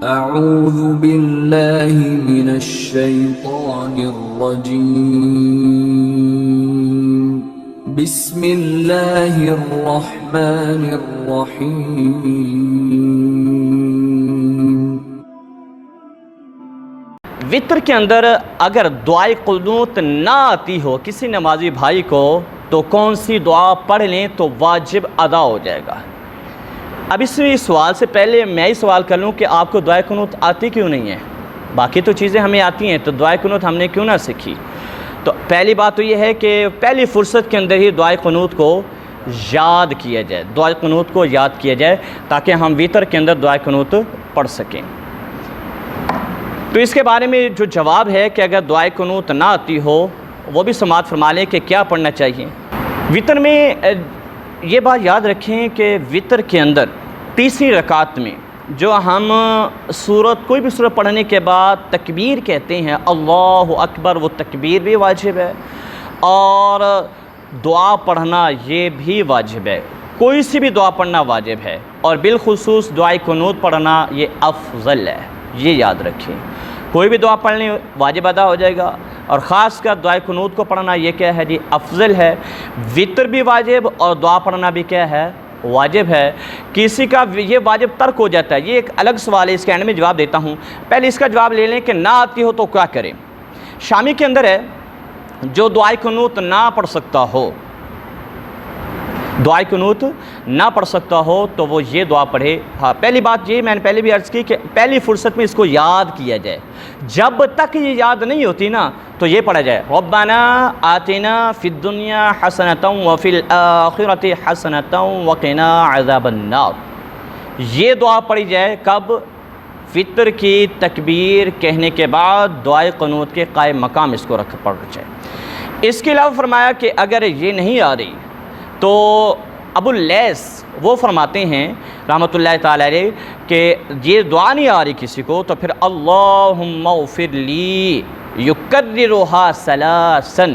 اعوذ باللہ من الشیطان الرجیم بسم اللہ الرحمن الرحیم۔ وتر کے اندر اگر دعائے قنوت نہ آتی ہو کسی نمازی بھائی کو تو کون سی دعا پڑھ لیں تو واجب ادا ہو جائے گا؟ اب اس سوال سے پہلے میں ہی سوال کر لوں کہ آپ کو دعائے قنوت آتی کیوں نہیں ہے؟ باقی تو چیزیں ہمیں آتی ہیں، تو دعائے قنوت ہم نے کیوں نہ سیکھی؟ تو پہلی بات تو یہ ہے کہ پہلی فرصت کے اندر ہی دعائے قنوت کو یاد کیا جائے، دعائے قنوت کو یاد کیا جائے تاکہ ہم وتر کے اندر دعائے قنوت پڑھ سکیں۔ تو اس کے بارے میں جو جواب ہے کہ اگر دعائے قنوت نہ آتی ہو وہ بھی سماعت فرما لیں کہ کیا پڑھنا چاہیے۔ وتر میں یہ بات یاد رکھیں کہ وتر کے اندر تیسری رکعت میں جو ہم کوئی بھی سورت پڑھنے کے بعد تکبیر کہتے ہیں اللہ اکبر، وہ تکبیر بھی واجب ہے اور دعا پڑھنا یہ بھی واجب ہے، کوئی سی بھی دعا پڑھنا واجب ہے، اور بالخصوص دعائے قنوت پڑھنا یہ افضل ہے، یہ یاد رکھیں۔ کوئی بھی دعا پڑھنے واجب ادا ہو جائے گا، اور خاص کر دعائے قنوت کو پڑھنا یہ کیا ہے جی افضل ہے۔ وتر بھی واجب اور دعا پڑھنا بھی کیا ہے واجب ہے۔ کسی کا یہ واجب ترک ہو جاتا ہے، یہ ایک الگ سوال ہے، اس کے اینڈ میں جواب دیتا ہوں۔ پہلے اس کا جواب لے لیں کہ نہ آتی ہو تو کیا کریں۔ شامی کے اندر ہے جو دعائے قنوت نہ پڑھ سکتا ہو، دعائے قنوت نہ پڑھ سکتا ہو تو وہ یہ دعا پڑھے۔ ہاں، پہلی بات یہ میں نے پہلے بھی عرض کی کہ پہلی فرصت میں اس کو یاد کیا جائے، جب تک یہ یاد نہیں ہوتی نا تو یہ پڑھا جائے ربنا آتنا فی الدنیا حسنۃ وفی الآخرۃ حسنۃ وقنا عذاب النار۔ یہ دعا پڑھی جائے کب؟ فطر کی تکبیر کہنے کے بعد دعائے قنوت کے قائم مقام اس کو پڑھ جائے۔ اس کے علاوہ فرمایا کہ اگر یہ نہیں آ رہی تو ابو اللیث وہ فرماتے ہیں رحمۃ اللہ تعالی علیہ کہ یہ دعا نہیں آ رہی کسی کو تو پھر اللہم اغفر لی یکررھا ثلاثا،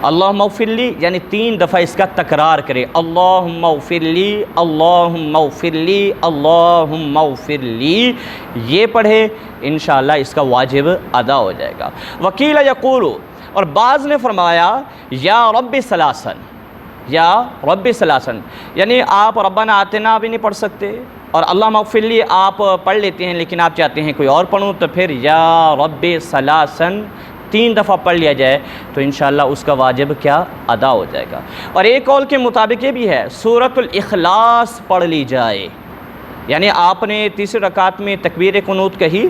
اللہم اغفر لی یعنی 3 دفعہ اس کا تکرار کرے، اللہم اغفر لی، اللہم اغفر لی، اللہم اغفر لی، یہ پڑھے انشاءاللہ اس کا واجب ادا ہو جائے گا۔ وکیل یقول، اور بعض نے فرمایا یا رب ثلاثا، یا رب ثلاثا یعنی آپ ربنا آتنا بھی نہیں پڑھ سکتے اور اللہم اغفر لی آپ پڑھ لیتے ہیں لیکن آپ چاہتے ہیں کوئی اور پڑھوں تو پھر یا رب ثلاثا 3 دفعہ پڑھ لیا جائے تو انشاءاللہ اس کا واجب کیا ادا ہو جائے گا۔ اور ایک قول کے مطابق یہ بھی ہے سورۃ الاخلاص پڑھ لی جائے، یعنی آپ نے تیسری رکعت میں تکبیر قنوت کہی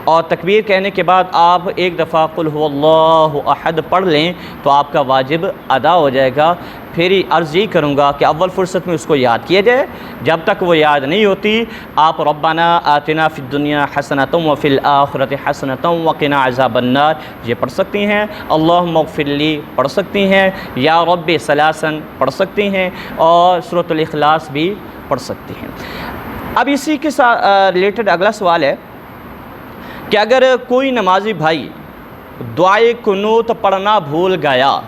اور تکبیر کہنے کے بعد آپ ایک دفعہ قل هو اللہ احد پڑھ لیں تو آپ کا واجب ادا ہو جائے گا۔ پھر عرض یہ کروں گا کہ اول فرصت میں اس کو یاد کیا جائے، جب تک وہ یاد نہیں ہوتی آپ ربنا آتنا فی الدنیا حسنۃ وفی الآخرۃ حسنۃ وقنا عذاب النار یہ پڑھ سکتی ہیں، اللہم اغفر لی پڑھ سکتی ہیں، یا رب ثلاثا پڑھ سکتی ہیں، اور سورۃ الاخلاص بھی پڑھ سکتی ہیں۔ اب اسی کے ساتھ ریلیٹڈ اگلا سوال ہے کہ اگر کوئی نمازی بھائی دعائے قنوت پڑھنا بھول گیا،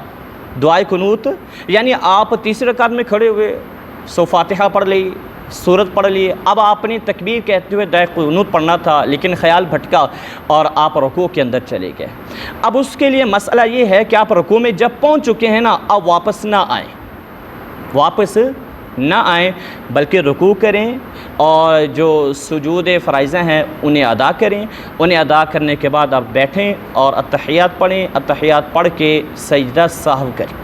دعائے قنوت یعنی آپ تیسری رکعت میں کھڑے ہوئے سو فاتحہ پڑھ لی، سورت پڑھ لی، اب آپ نے تکبیر کہتے ہوئے دعائے قنوت پڑھنا تھا لیکن خیال بھٹکا اور آپ رکوع کے اندر چلے گئے۔ اب اس کے لیے مسئلہ یہ ہے کہ آپ رکوع میں جب پہنچ چکے ہیں نا اب واپس نہ آئیں، واپس نہ آئیں بلکہ رکوع کریں اور جو سجود فرائضہ ہیں انہیں ادا کریں، انہیں ادا کرنے کے بعد آپ بیٹھیں اور اتحیات پڑھیں، اتحیات پڑھ کے سجدہ سہو کریں،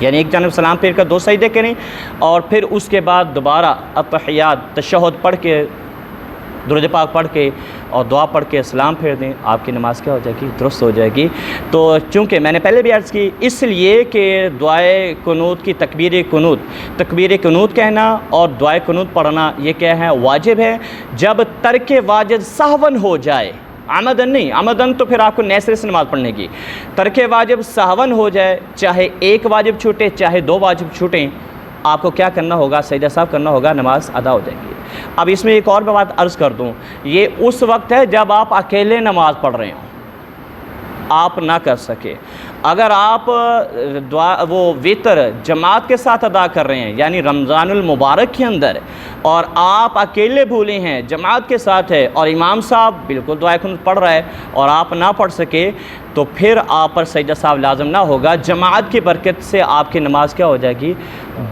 یعنی ایک جانب سلام پھیر کر 2 سجدے کریں اور پھر اس کے بعد دوبارہ اتحیات تشہد پڑھ کے درود پاک پڑھ کے اور دعا پڑھ کے سلام پھیر دیں، آپ کی نماز کیا ہو جائے گی؟ درست ہو جائے گی۔ تو چونکہ میں نے پہلے بھی عرض کی اس لیے کہ دعائے قنوت کی تکبیر قنوت کہنا اور دعائے قنوت پڑھنا یہ کیا ہے واجب ہے، جب ترک واجب سہون ہو جائے، عمدن نہیں، عمدن تو پھر آپ کو نئے سرے سے نماز پڑھنے کی، ترک واجب سہون ہو جائے، چاہے 1 واجب چھوٹے چاہے 2 واجب چھوٹیں، آپ کو کیا کرنا ہوگا؟ سجدہ سہو کرنا ہوگا، نماز ادا ہو جائے گی۔ اب اس میں ایک اور بات عرض کر دوں، یہ اس وقت ہے جب آپ اکیلے نماز پڑھ رہے ہوں، آپ نہ کر سکے، اگر آپ دعا وہ وطر جماعت کے ساتھ ادا کر رہے ہیں یعنی رمضان المبارک کے اندر، اور آپ اکیلے بھولے ہیں جماعت کے ساتھ ہے اور امام صاحب بالکل دعائے خنوت پڑھ رہا ہے اور آپ نہ پڑھ سکے، تو پھر آپ پر سجدہ سہو لازم نہ ہوگا۔ جماعت کی برکت سے آپ کی نماز کیا ہو جائے گی؟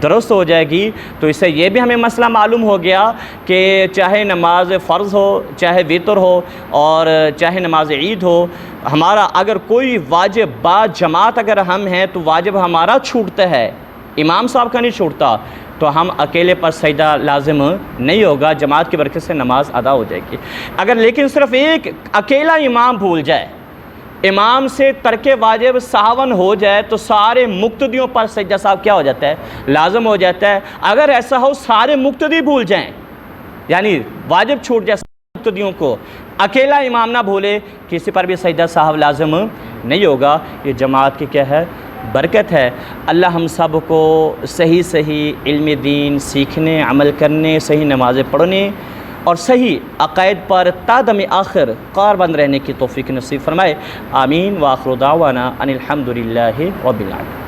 درست ہو جائے گی۔ تو اس سے یہ بھی ہمیں مسئلہ معلوم ہو گیا کہ چاہے نماز فرض ہو، چاہے وتر ہو، اور چاہے نماز عید ہو، ہمارا اگر کوئی واجب با جماعت اگر ہم ہیں تو واجب ہمارا چھوٹتا ہے، امام صاحب کا نہیں چھوٹتا، تو ہم اکیلے پر سجدہ لازم نہیں ہوگا، جماعت کی برکت سے نماز ادا ہو جائے گی۔ اگر لیکن صرف ایک اکیلا امام بھول جائے، امام سے ترک واجب سہون ہو جائے، تو سارے مقتدیوں پر سجدہ سہو کیا ہو جاتا ہے؟ لازم ہو جاتا ہے۔ اگر ایسا ہو سارے مقتدی بھول جائیں، یعنی واجب چھوٹ جائے مقتدیوں کو، اکیلا امام نہ بھولے، کسی پر بھی سجدہ سہو لازم نہیں ہوگا۔ یہ جماعت کی کیا ہے؟ برکت ہے۔ اللہ ہم سب کو صحیح علم دین سیکھنے، عمل کرنے، صحیح نمازیں پڑھنے اور صحیح عقائد پر تا دم آخر کاربند رہنے کی توفیق نصیب فرمائے۔ آمین۔ وآخر دعوانا ان الحمد للہ رب العالمین۔